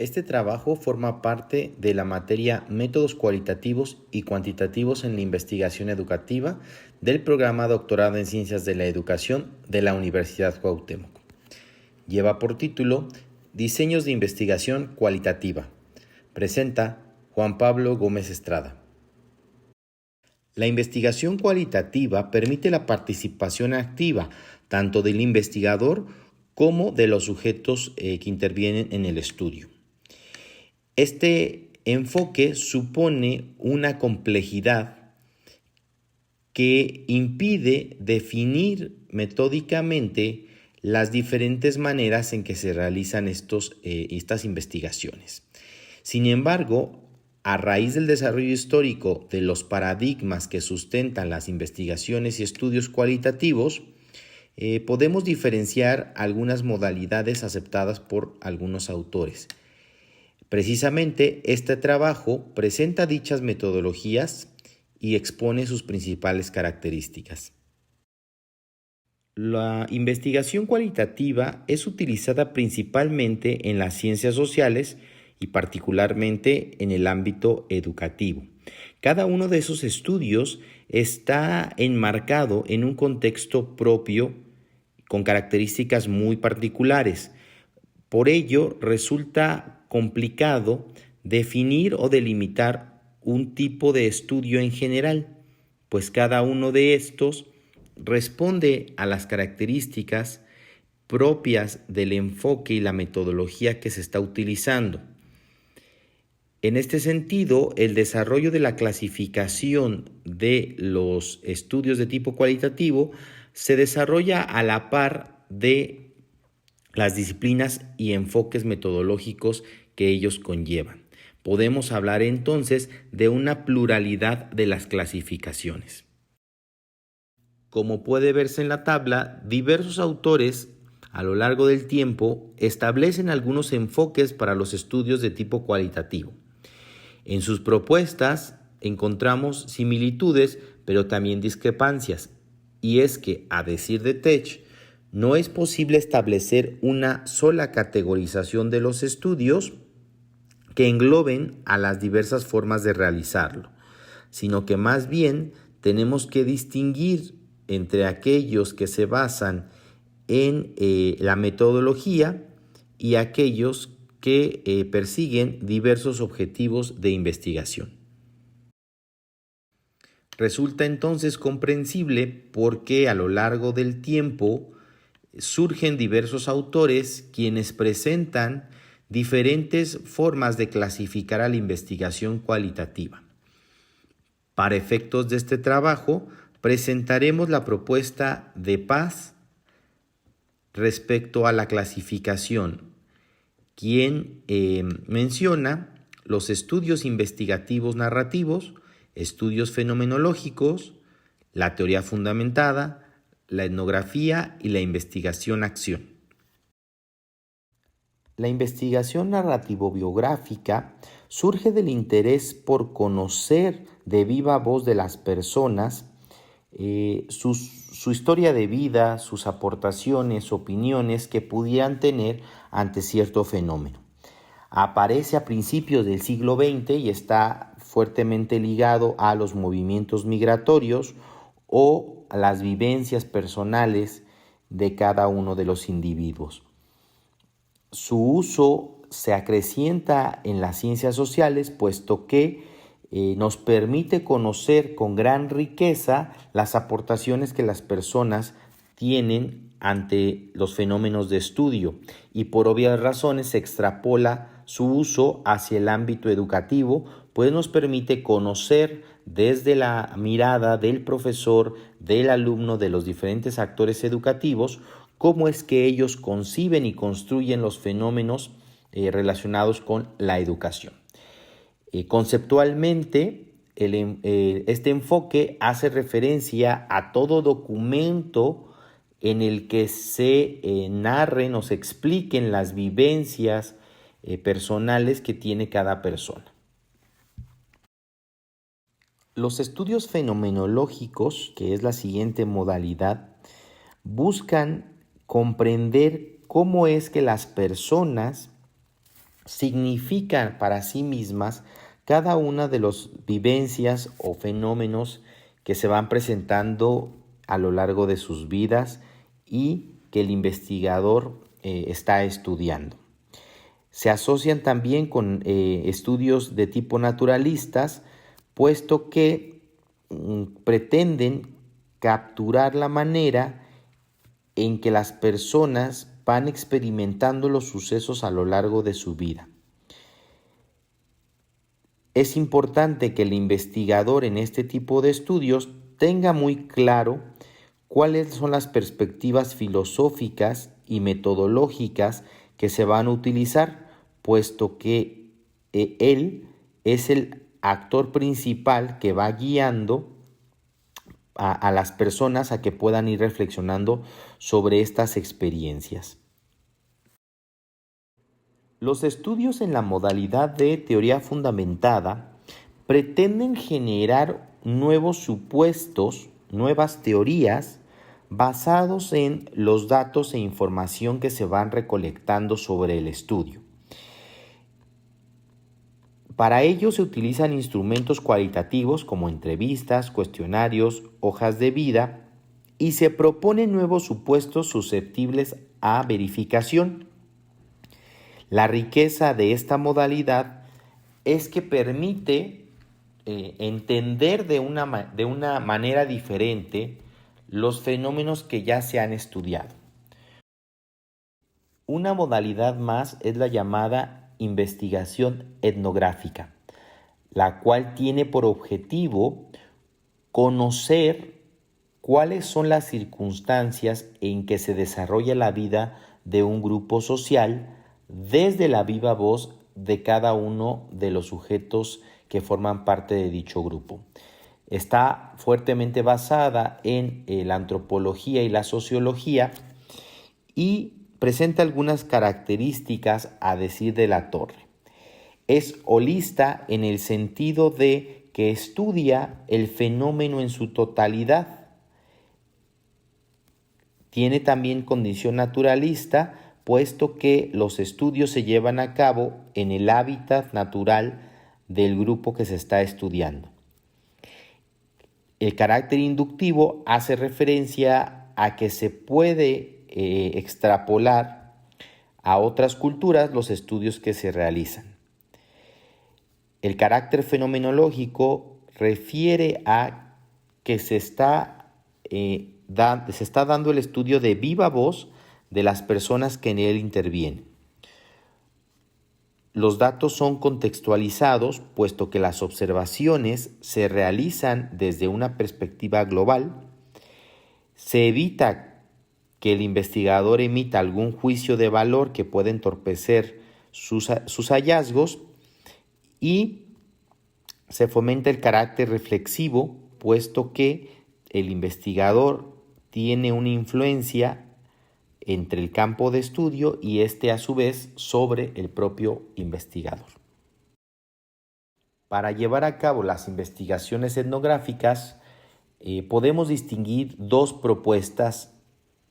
Este trabajo forma parte de la materia Métodos cualitativos y cuantitativos en la investigación educativa del programa Doctorado en Ciencias de la Educación de la Universidad Cuauhtémoc. Lleva por título Diseños de investigación cualitativa. Presenta Juan Pablo Gómez Estrada. La investigación cualitativa permite la participación activa tanto del investigador como de los sujetos que intervienen en el estudio. Este enfoque supone una complejidad que impide definir metódicamente las diferentes maneras en que se realizan estas investigaciones. Sin embargo, a raíz del desarrollo histórico de los paradigmas que sustentan las investigaciones y estudios cualitativos, podemos diferenciar algunas modalidades aceptadas por algunos autores. Precisamente, este trabajo presenta dichas metodologías y expone sus principales características. La investigación cualitativa es utilizada principalmente en las ciencias sociales y particularmente en el ámbito educativo. Cada uno de esos estudios está enmarcado en un contexto propio con características muy particulares. Por ello, resulta complicado definir o delimitar un tipo de estudio en general, pues cada uno de estos responde a las características propias del enfoque y la metodología que se está utilizando. En este sentido, el desarrollo de la clasificación de los estudios de tipo cualitativo se desarrolla a la par de las disciplinas y enfoques metodológicos que ellos conllevan. Podemos hablar entonces de una pluralidad de las clasificaciones. Como puede verse en la tabla, diversos autores a lo largo del tiempo establecen algunos enfoques para los estudios de tipo cualitativo. En sus propuestas encontramos similitudes, pero también discrepancias. Y es que, a decir de Tech, no es posible establecer una sola categorización de los estudios que engloben a las diversas formas de realizarlo, sino que más bien tenemos que distinguir entre aquellos que se basan en la metodología y aquellos que persiguen diversos objetivos de investigación. Resulta entonces comprensible por qué a lo largo del tiempo surgen diversos autores quienes presentan diferentes formas de clasificar a la investigación cualitativa. Para efectos de este trabajo, presentaremos la propuesta de Paz respecto a la clasificación, quien menciona los estudios investigativos narrativos, estudios fenomenológicos, la teoría fundamentada, la etnografía y la investigación-acción. La investigación narrativo-biográfica surge del interés por conocer de viva voz de las personas su historia de vida, sus aportaciones, opiniones que pudieran tener ante cierto fenómeno. Aparece a principios del siglo XX y está fuertemente ligado a los movimientos migratorios o a las vivencias personales de cada uno de los individuos. Su uso se acrecienta en las ciencias sociales, puesto que nos permite conocer con gran riqueza las aportaciones que las personas tienen ante los fenómenos de estudio, y por obvias razones se extrapola su uso hacia el ámbito educativo, pues nos permite conocer desde la mirada del profesor, del alumno, de los diferentes actores educativos, cómo es que ellos conciben y construyen los fenómenos relacionados con la educación. Conceptualmente, este enfoque hace referencia a todo documento en el que se narren o se expliquen las vivencias personales que tiene cada persona. Los estudios fenomenológicos, que es la siguiente modalidad, buscan comprender cómo es que las personas significan para sí mismas cada una de las vivencias o fenómenos que se van presentando a lo largo de sus vidas y que el investigador está estudiando. Se asocian también con estudios de tipo naturalistas, puesto que pretenden capturar la manera en que las personas van experimentando los sucesos a lo largo de su vida. Es importante que el investigador en este tipo de estudios tenga muy claro cuáles son las perspectivas filosóficas y metodológicas que se van a utilizar, puesto que él es el actor principal que va guiando a las personas a que puedan ir reflexionando sobre estas experiencias. Los estudios en la modalidad de teoría fundamentada pretenden generar nuevos supuestos, nuevas teorías basados en los datos e información que se van recolectando sobre el estudio. Para ello se utilizan instrumentos cualitativos como entrevistas, cuestionarios, hojas de vida y se proponen nuevos supuestos susceptibles a verificación. La riqueza de esta modalidad es que permite entender de una manera diferente los fenómenos que ya se han estudiado. Una modalidad más es la llamada investigación etnográfica, la cual tiene por objetivo conocer cuáles son las circunstancias en que se desarrolla la vida de un grupo social desde la viva voz de cada uno de los sujetos que forman parte de dicho grupo. Está fuertemente basada en la antropología y la sociología y presenta algunas características a decir de la Torre. Es holista en el sentido de que estudia el fenómeno en su totalidad. Tiene también condición naturalista, puesto que los estudios se llevan a cabo en el hábitat natural del grupo que se está estudiando. El carácter inductivo hace referencia a que se puede extrapolar a otras culturas los estudios que se realizan. El carácter fenomenológico refiere a que se está dando el estudio de viva voz de las personas que en él intervienen. Los datos son contextualizados, puesto que las observaciones se realizan desde una perspectiva global. Se evita que el investigador emita algún juicio de valor que pueda entorpecer sus hallazgos y se fomenta el carácter reflexivo, puesto que el investigador tiene una influencia entre el campo de estudio y a su vez sobre el propio investigador. Para llevar a cabo las investigaciones etnográficas podemos distinguir dos propuestas.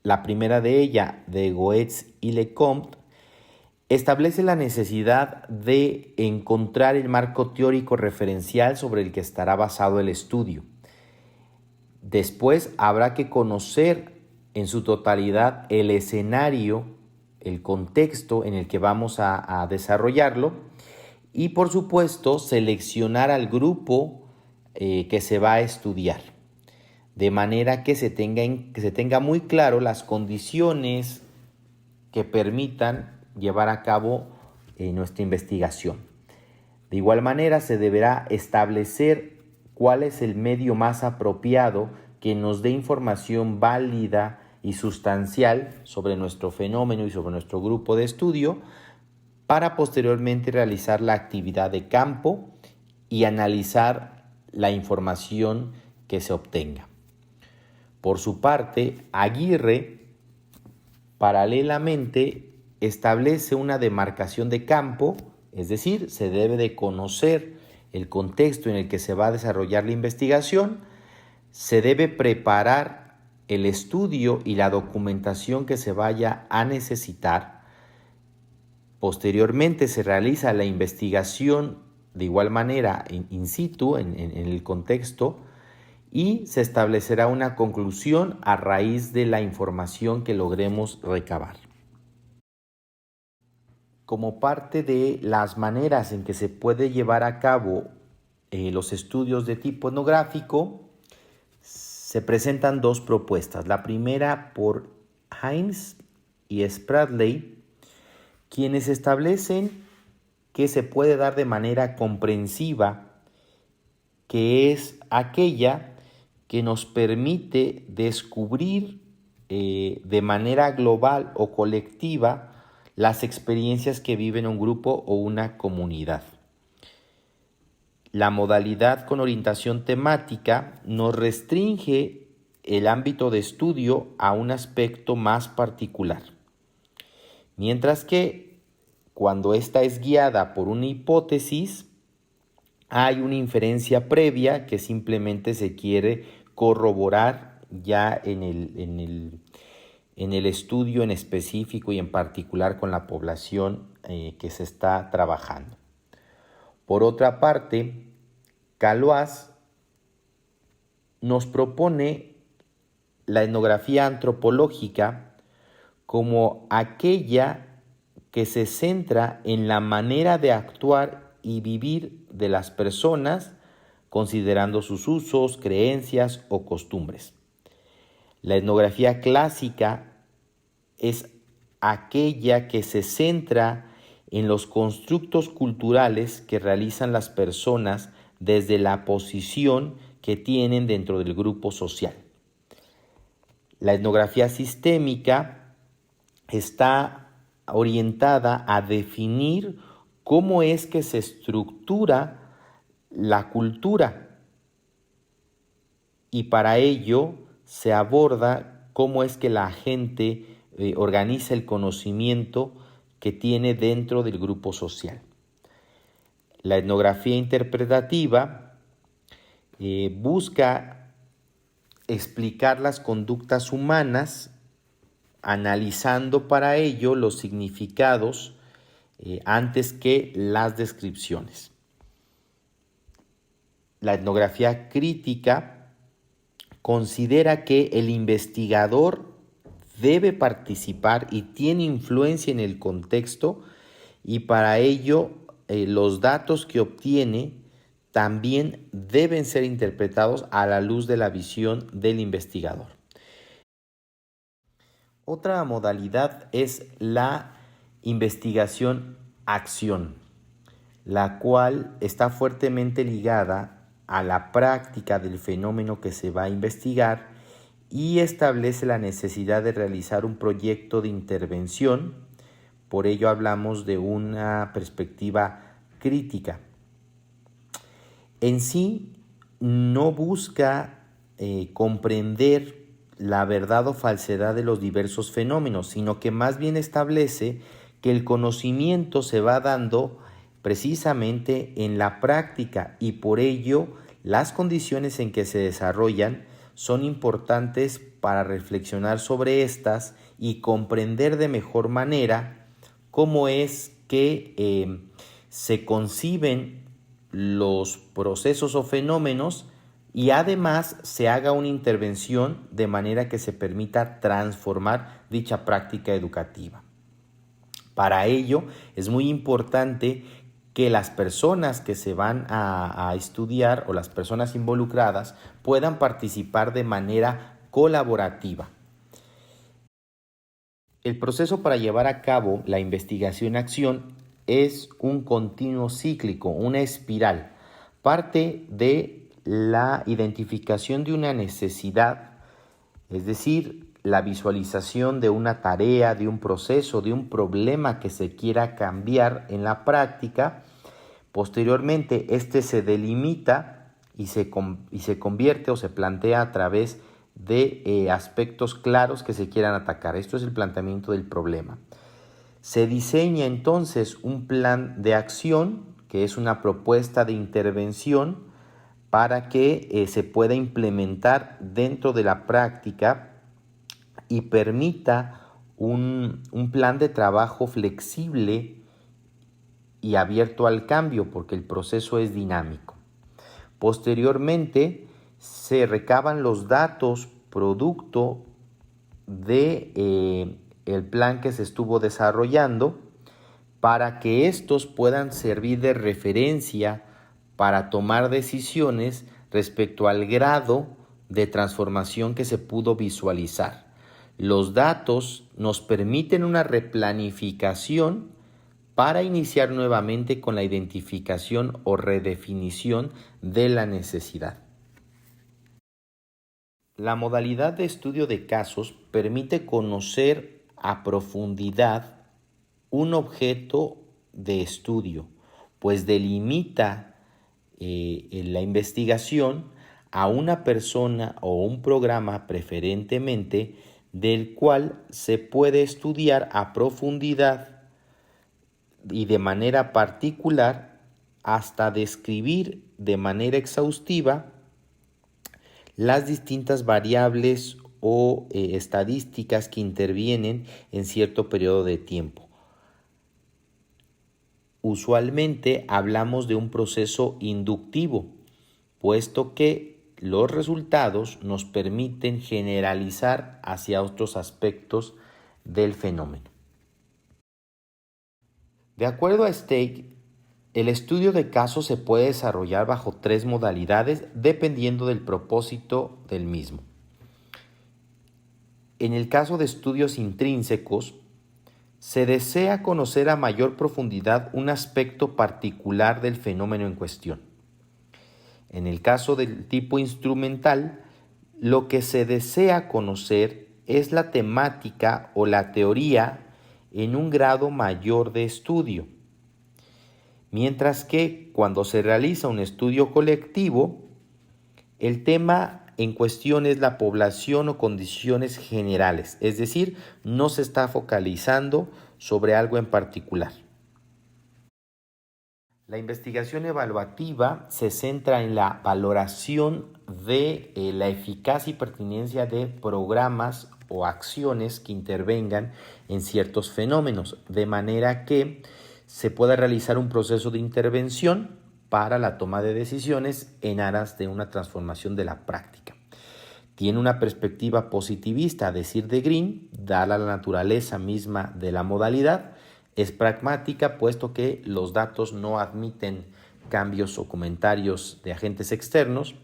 La primera de ella, de Goetz y Lecomte, establece la necesidad de encontrar el marco teórico referencial sobre el que estará basado el estudio. Después habrá que conocer en su totalidad el escenario, el contexto en el que vamos a desarrollarlo y por supuesto seleccionar al grupo que se va a estudiar, de manera que se tenga muy claro las condiciones que permitan llevar a cabo nuestra investigación. De igual manera se deberá establecer cuál es el medio más apropiado que nos dé información válida y sustancial sobre nuestro fenómeno y sobre nuestro grupo de estudio para posteriormente realizar la actividad de campo y analizar la información que se obtenga. Por su parte, Aguirre paralelamente establece una demarcación de campo, es decir, se debe de conocer el contexto en el que se va a desarrollar la investigación, se debe preparar el estudio y la documentación que se vaya a necesitar Posteriormente se realiza la investigación de igual manera in situ, en el contexto, y se establecerá una conclusión a raíz de la información que logremos recabar. Como parte de las maneras en que se puede llevar a cabo los estudios de tipo etnográfico, se presentan dos propuestas. La primera por Hines y Spradley, quienes establecen que se puede dar de manera comprensiva, que es aquella que nos permite descubrir de manera global o colectiva las experiencias que viven un grupo o una comunidad. La modalidad con orientación temática nos restringe el ámbito de estudio a un aspecto más particular, mientras que cuando ésta es guiada por una hipótesis, hay una inferencia previa que simplemente se quiere corroborar ya en el estudio en específico y en particular con la población que se está trabajando. Por otra parte, Calois nos propone la etnografía antropológica como aquella que se centra en la manera de actuar y vivir de las personas, considerando sus usos, creencias o costumbres. La etnografía clásica es aquella que se centra en los constructos culturales que realizan las personas desde la posición que tienen dentro del grupo social. La etnografía sistémica está orientada a definir cómo es que se estructura la cultura, y para ello se aborda cómo es que la gente organiza el conocimiento que tiene dentro del grupo social. La etnografía interpretativa busca explicar las conductas humanas, analizando para ello los significados antes que las descripciones. La etnografía crítica considera que el investigador debe participar y tiene influencia en el contexto, y para ello los datos que obtiene también deben ser interpretados a la luz de la visión del investigador. Otra modalidad es la investigación-acción, la cual está fuertemente ligada a la práctica del fenómeno que se va a investigar y establece la necesidad de realizar un proyecto de intervención. Por ello hablamos de una perspectiva crítica. En sí, no busca comprender la verdad o falsedad de los diversos fenómenos, sino que más bien establece que el conocimiento se va dando precisamente en la práctica, y por ello las condiciones en que se desarrollan son importantes para reflexionar sobre estas y comprender de mejor manera cómo es que se conciben los procesos o fenómenos, y además se haga una intervención de manera que se permita transformar dicha práctica educativa. Para ello es muy importante que las personas que se van a estudiar o las personas involucradas puedan participar de manera colaborativa. El proceso para llevar a cabo la investigación-acción es un continuo cíclico, una espiral. Parte de la identificación de una necesidad, es decir, la visualización de una tarea, de un proceso, de un problema que se quiera cambiar en la práctica. Posteriormente, este se delimita y se convierte o se plantea a través de aspectos claros que se quieran atacar. Esto es el planteamiento del problema. Se diseña entonces un plan de acción, que es una propuesta de intervención para que se pueda implementar dentro de la práctica y permita un plan de trabajo flexible y abierto al cambio porque el proceso es dinámico. Posteriormente se recaban los datos producto de el plan que se estuvo desarrollando para que estos puedan servir de referencia para tomar decisiones respecto al grado de transformación que se pudo visualizar. Los datos nos permiten una replanificación para iniciar nuevamente con la identificación o redefinición de la necesidad. La modalidad de estudio de casos permite conocer a profundidad un objeto de estudio, pues delimita la investigación a una persona o un programa preferentemente del cual se puede estudiar a profundidad y de manera particular hasta describir de manera exhaustiva las distintas variables o estadísticas que intervienen en cierto periodo de tiempo. Usualmente hablamos de un proceso inductivo, puesto que los resultados nos permiten generalizar hacia otros aspectos del fenómeno. De acuerdo a Stake, el estudio de casos se puede desarrollar bajo 3 modalidades dependiendo del propósito del mismo. En el caso de estudios intrínsecos, se desea conocer a mayor profundidad un aspecto particular del fenómeno en cuestión. En el caso del tipo instrumental, lo que se desea conocer es la temática o la teoría en un grado mayor de estudio. Mientras que cuando se realiza un estudio colectivo, el tema en cuestión es la población o condiciones generales, es decir, no se está focalizando sobre algo en particular. La investigación evaluativa se centra en la valoración de la eficacia y pertinencia de programas o acciones que intervengan en ciertos fenómenos, de manera que se pueda realizar un proceso de intervención para la toma de decisiones en aras de una transformación de la práctica. Tiene una perspectiva positivista, a decir de Green, dada la naturaleza misma de la modalidad. Es pragmática, puesto que los datos no admiten cambios o comentarios de agentes externos.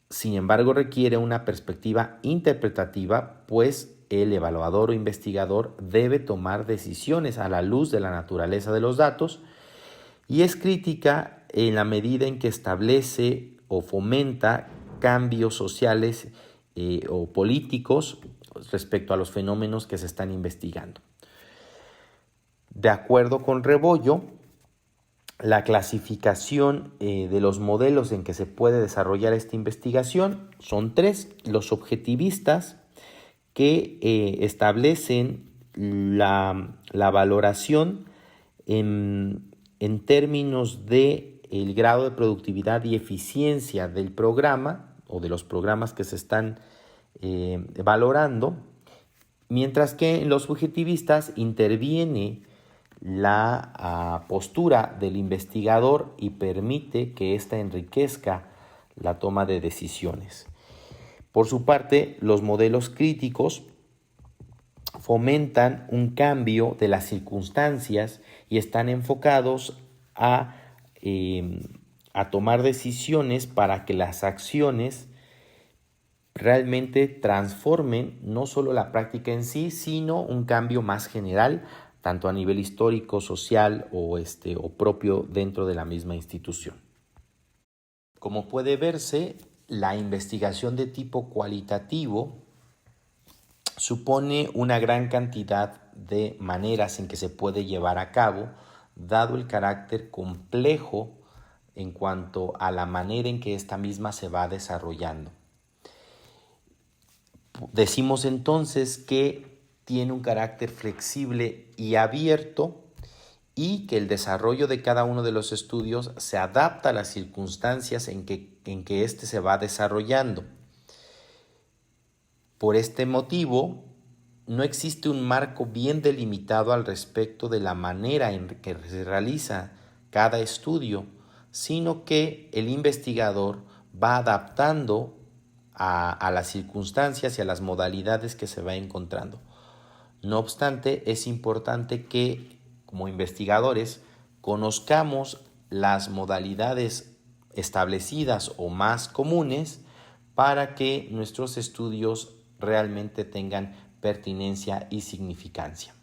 Sin embargo, requiere una perspectiva interpretativa, pues el evaluador o investigador debe tomar decisiones a la luz de la naturaleza de los datos, y es crítica en la medida en que establece o fomenta cambios sociales o políticos respecto a los fenómenos que se están investigando. De acuerdo con Rebollo, la clasificación de los modelos en que se puede desarrollar esta investigación son 3. Los objetivistas, que establecen la valoración en términos de el grado de productividad y eficiencia del programa o de los programas que se están valorando, mientras que en los subjetivistas interviene la postura del investigador y permite que ésta enriquezca la toma de decisiones. Por su parte, los modelos críticos fomentan un cambio de las circunstancias y están enfocados a tomar decisiones para que las acciones realmente transformen no solo la práctica en sí, sino un cambio más general, tanto a nivel histórico, social o propio dentro de la misma institución. Como puede verse, la investigación de tipo cualitativo supone una gran cantidad de maneras en que se puede llevar a cabo, dado el carácter complejo en cuanto a la manera en que esta misma se va desarrollando. Decimos entonces que tiene un carácter flexible y abierto, y que el desarrollo de cada uno de los estudios se adapta a las circunstancias en que éste se va desarrollando. Por este motivo, no existe un marco bien delimitado al respecto de la manera en que se realiza cada estudio, sino que el investigador va adaptando a las circunstancias y a las modalidades que se va encontrando. No obstante, es importante que, como investigadores, conozcamos las modalidades establecidas o más comunes para que nuestros estudios realmente tengan pertinencia y significancia.